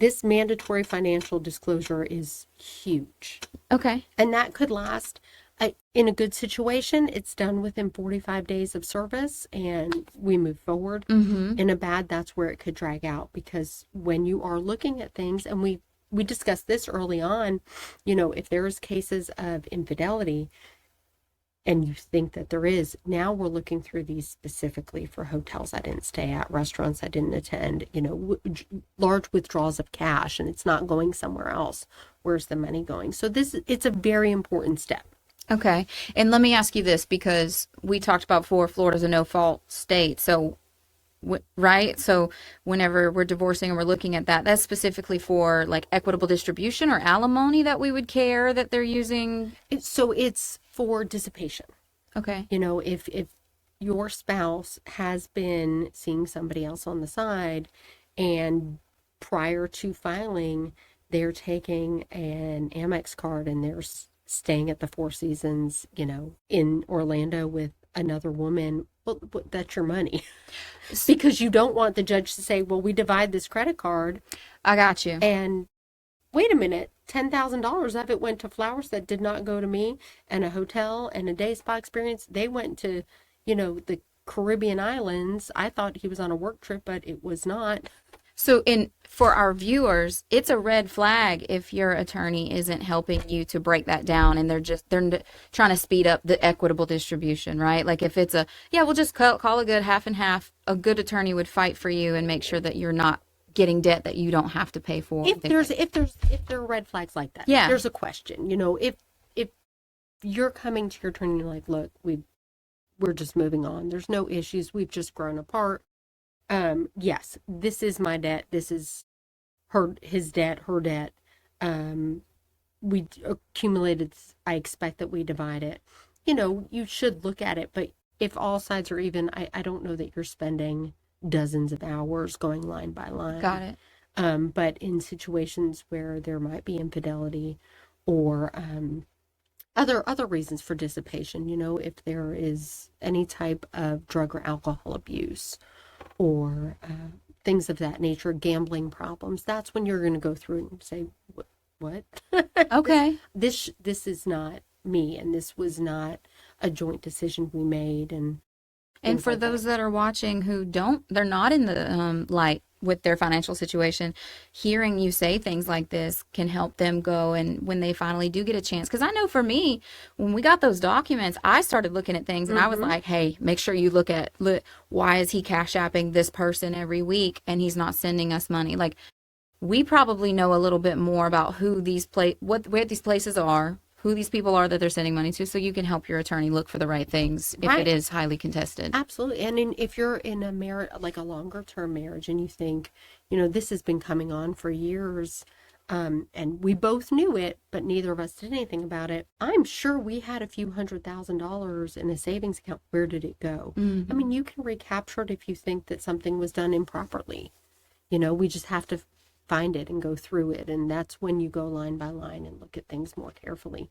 this mandatory financial disclosure is huge. Okay. And that could last, in a good situation, it's done within 45 days of service and we move forward. Mm-hmm. In a bad, that's where it could drag out, because when you are looking at things, and we discussed this early on, if there's cases of infidelity, and you think that there is, now we're looking through these specifically for hotels I didn't stay at, restaurants I didn't attend, large withdrawals of cash, and it's not going somewhere else. Where's the money going? So it's a very important step. Okay. And let me ask you this, because we talked about before, Florida's a no-fault state. So, right? So whenever we're divorcing and we're looking at that, that's specifically for like equitable distribution or alimony that we would care that they're using. So it's for dissipation. Okay. If your spouse has been seeing somebody else on the side, and prior to filing, they're taking an Amex card and they're staying at the Four Seasons, in Orlando with another woman, well, that's your money. Because you don't want the judge to say, well, we divide this credit card. I got you. And wait a minute, $10,000 of it went to flowers that did not go to me, and a hotel and a day spa experience. They went to, the Caribbean islands. I thought he was on a work trip, but it was not. So for our viewers, it's a red flag if your attorney isn't helping you to break that down, and they're trying to speed up the equitable distribution, right? Like if it's we'll just call a good half and half, a good attorney would fight for you and make sure that you're not getting debt that you don't have to pay for. If there are red flags like that, yeah, there's a question. If you're coming to your attorney like, look, we're just moving on. There's no issues. We've just grown apart. Yes, this is my debt. This is his debt, her debt. We accumulated. I expect that we divide it. You should look at it, but if all sides are even, I don't know that you're spending dozens of hours going line by line. Got it. But in situations where there might be infidelity or other reasons for dissipation, if there is any type of drug or alcohol abuse or things of that nature, gambling problems, that's when you're going to go through and say, what? Okay. This is not me, and this was not a joint decision we made. And for those that are watching who they're not in the light with their financial situation, hearing you say things like this can help them go, and when they finally do get a chance. Because I know for me, when we got those documents, I started looking at things and I was like, hey, make sure you look, why is he cash apping this person every week and he's not sending us money? Like, we probably know a little bit more about where these places are, who these people are that they're sending money to, so you can help your attorney look for the right things if it is highly contested. Absolutely. And if you're in a marriage, like a longer term marriage, and you think, this has been coming on for years, and we both knew it, but neither of us did anything about it. I'm sure we had a few $100,000 in a savings account. Where did it go? Mm-hmm. I mean, you can recapture it if you think that something was done improperly. We just have to find it and go through it, and that's when you go line by line and look at things more carefully.